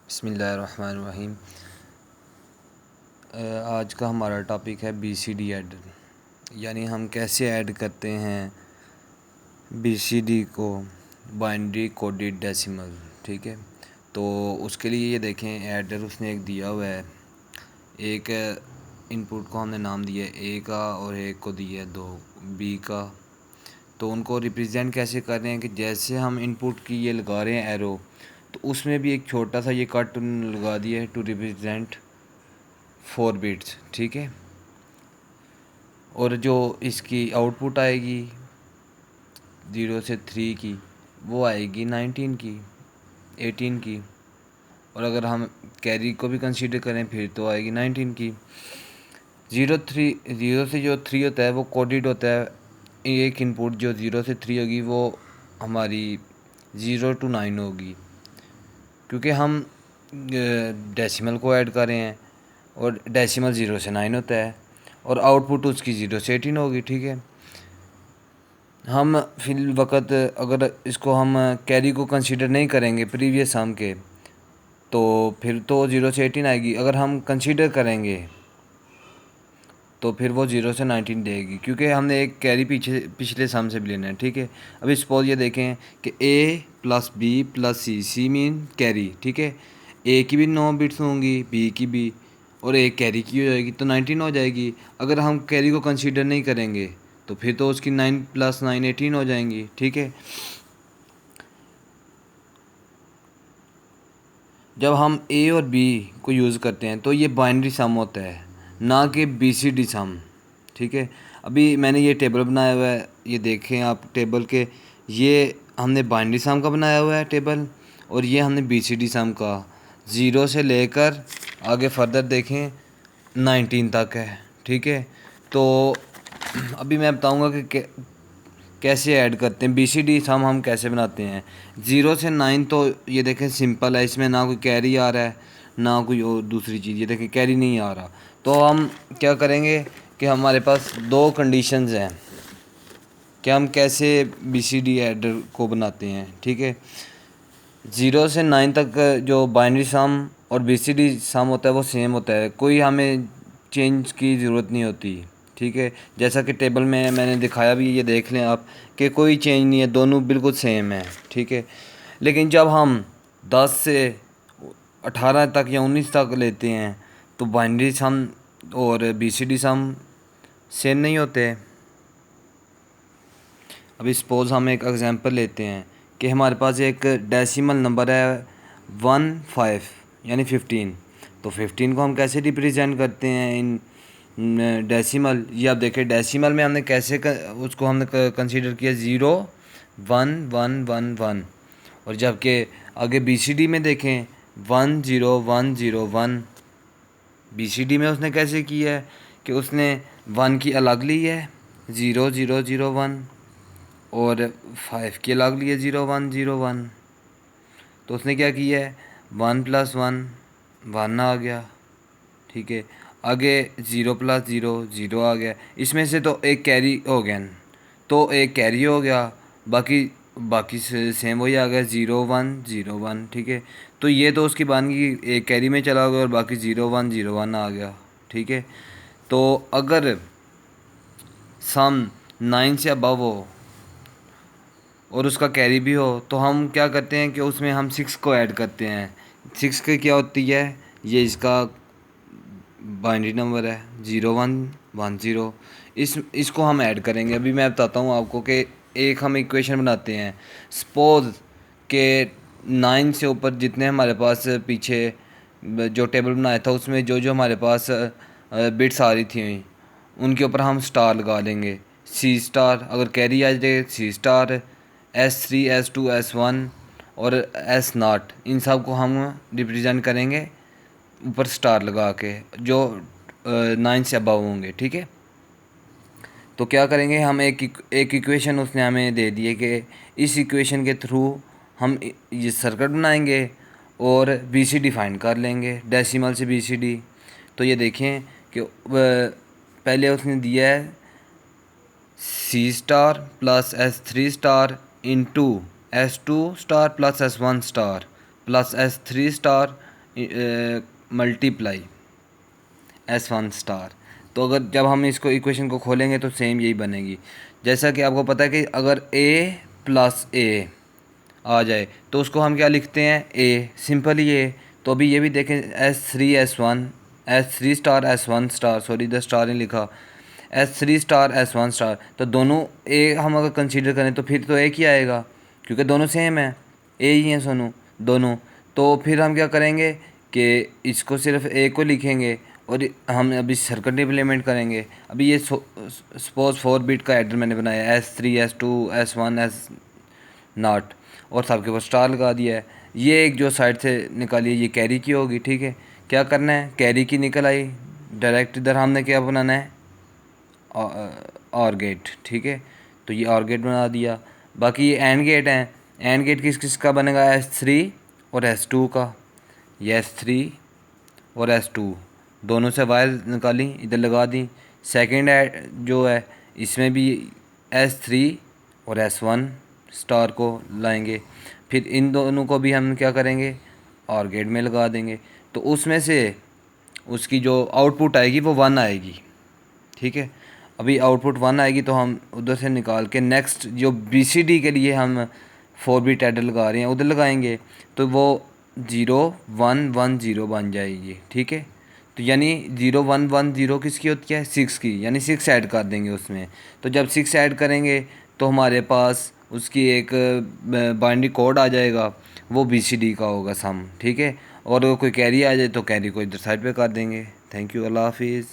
बिस्मिल्लाहिर्रहमानिर्रहीम। आज का हमारा टॉपिक है बीसीडी ऐड, यानी हम कैसे ऐड करते हैं बीसीडी को, बाइनरी कोडेड डेसिमल। ठीक है, तो उसके लिए ये देखें ऐडर उसने एक दिया हुआ है। एक इनपुट को हमने नाम दिया है ए का और एक को दिया है 2 बी का। तो उनको रिप्रेजेंट कैसे कर रहे हैं कि जैसे हम इनपुट की ये लगा रहे हैं एरो, तो उसमें भी एक छोटा सा ये कट लगा दिया है टू रिप्रेजेंट 4 बिट्स। ठीक है, और जो इसकी आउटपुट आएगी 0 से 3 की, वो आएगी 19 की, 18 की। और अगर हम कैरी को भी कंसीडर करें फिर तो आएगी 19 की। 0 से जो 3 होता है वो कोडेड होता है। एक इनपुट जो 0 से 3 होगी वो हमारी 0 to 9 होगी, क्योंकि हम डेसिमल को ऐड कर रहे हैं और डेसिमल 0 से 9 होता है और आउटपुट उसकी 0 से 18 होगी। ठीक है, हम फिल वक्त अगर इसको हम कैरी को कंसीडर नहीं करेंगे प्रीवियस सम के, तो फिर तो 0 से 18 आएगी। अगर हम कंसीडर करेंगे तो फिर वो 0 से 19 देगी, क्योंकि हमने एक कैरी पिछले सम से भी लेना है। ठीक है, अभी सपोज ये देखें कि ए प्लस बी प्लस सी, सी मीन कैरी। ठीक है, ए की भी 9 बिट्स होंगी, बी की भी, और ए कैरी की हो जाएगी तो 19 हो जाएगी। अगर हम कैरी को कंसीडर नहीं करेंगे तो फिर तो उसकी 9 + 9 18 हो जाएंगी। ठीक है, जब हम ए और बी को यूज़ करते हैं तो ये बाइनरी सम होता है, ना कि बीसीडी सम। ठीक है, अभी मैंने ये टेबल बनाया हुआ है, ये देखें आप टेबल के, ये हमने बाइनरी सम का बनाया हुआ है टेबल, और ये हमने बीसीडी सम का 0 से लेकर आगे फर्दर देखें 19 तक है। ठीक है, तो अभी मैं बताऊंगा कि कैसे ऐड करते हैं बीसीडी सम, हम कैसे बनाते हैं। 0 से 9 तो ये देखें सिंपल है, इसमें ना कोई कैरी आ रहा है ना कोई और दूसरी चीज़। ये देखें कैरी नहीं आ रहा, तो हम क्या करेंगे कि हमारे पास 2 कंडीशंस हैं कि हम कैसे बीसीडी ऐडर को बनाते हैं। ठीक है, 0 से 9 तक जो बाइनरी सम और बीसीडी सम होता है वो सेम होता है, कोई हमें चेंज की ज़रूरत नहीं होती। ठीक है, जैसा कि टेबल में मैंने दिखाया भी, ये देख लें आप कि कोई चेंज नहीं है, दोनों बिल्कुल सेम है। ठीक है, लेकिन जब हम 10 से 18 तक या 19 तक लेते हैं तो बाइनरी सम और बीसीडी सम सेम नहीं होते। अभी सपोज़ हम एक एग्जांपल लेते हैं कि हमारे पास एक डेसिमल नंबर है 15 यानी 15। तो 15 को हम कैसे रिप्रेजेंट करते हैं इन डेसिमल। ये आप देखें डेसिमल में हमने कैसे उसको हमने कंसीडर किया 0 1 1 1 1, और जबकि आगे बीसीडी में देखें 1 0 1 0 1। बीसीडी में उसने कैसे किया है कि उसने 1 की अलग ली है 0 0 0 1, और 5 की अलग ली है 0 1 0 1। तो उसने क्या किया है 1 + 1 1 आ गया। ठीक है, आगे 0 + 0 0 आ गया। इसमें से तो एक कैरी हो गया, तो एक कैरी हो गया, बाकी बाकी सेम वही आ गया 0 1 0 1। ठीक है, तो ये तो उसकी बन गई, एक कैरी में चला गया और बाकी 0 1 0 1 आ गया। ठीक है, तो अगर सम 9 से अबव हो और उसका कैरी भी हो तो हम क्या करते हैं कि उसमें हम 6 को ऐड करते हैं। 6 की क्या होती है, ये इसका बाइनरी नंबर है 0 1 1 0। इसको हम ऐड करेंगे। अभी मैं बताता हूँ आपको कि एक हम इक्वेशन बनाते हैं। सपोज के 9 से ऊपर जितने हमारे पास पीछे जो टेबल बनाया था उसमें जो जो हमारे पास बिट्स आ रही थी उनके ऊपर हम स्टार लगा लेंगे। सी स्टार, अगर कैरी आ जाए सी स्टार, S3 S2 S1 और S0, इन सब को हम रिप्रेजेंट करेंगे ऊपर स्टार लगा के, जो 9 से अबव होंगे। ठीक है, तो क्या करेंगे हम एक इक्वेशन उसने हमें दे दी है कि इस इक्वेशन के थ्रू हम ये सर्किट बनाएंगे और बीसीडी फाइंड कर लेंगे, डेसिमल से बीसीडी। तो ये देखें कि पहले उसने दिया है C star plus S3 star into S2 star plus S1 star plus S3 star multiply S1 star. तो अगर जब हम इसको इक्वेशन को खोलेंगे तो सेम यही बनेगी। जैसा कि आपको पता है कि अगर A प्लस A आ जाए तो उसको हम क्या लिखते हैं, A, सिंपल ही A। तो अभी ये भी देखें, S3 star S1 star, sorry इधर स्टार नहीं लिखा, S3 स्टार S1 स्टार। तो दोनों A हम अगर कंसीडर करें तो फिर तो एक ही आएगा, क्योंकि दोनों सेम है, A ही हैं दोनों। तो फिर हम क्या करेंगे कि इसको सिर्फ A को लिखेंगे और हम अभी सर्किट इम्प्लीमेंट करेंगे। अभी ये सपोज 4 बिट का एडर मैंने बनाया, S3 S2 S1 S0, और सबके ऊपर स्टार लगा दिया है। ये एक जो साइड से निकाली है ये कैरी की होगी, ठीक है। क्या करना है, कैरी की निकल आई, डायरेक्ट इधर हमने क्या बनाना है, और गेट, ठीक है। तो ये और गेट बना दिया। बाकी ये एंड गेट हैं, एंड गेट किस किस का बनेगा, S3 और S2 का। ये S3 और S2 दोनों से वायर निकाली, इधर लगा दी। सेकेंड जो है इसमें भी S3 और S1 स्टार को लाएंगे, फिर इन दोनों को भी हम क्या करेंगे, और गेट में लगा देंगे। तो उसमें से उसकी जो आउटपुट आएगी वो 1 आएगी, ठीक है। अभी आउटपुट 1 आएगी तो हम उधर से निकाल के नेक्स्ट जो BCD के लिए हम 4 बिट एडर लगा रहे हैं उधर लगाएंगे, तो वो 0 1 1 0 बन जाएगी, ठीक है। तो यानी 0 1 1 0 किसकी होती है, 6 की, यानी 6 ऐड कर देंगे उसमें। तो जब 6 ऐड करेंगे तो हमारे पास उसकी एक बाइनरी कोड आ जाएगा, वो BCD का होगा सम, ठीक है। और कोई कैरी आ जाए तो कैरी को इधर साइड पे कर देंगे। थैंक यू, अल्लाह हाफिज़।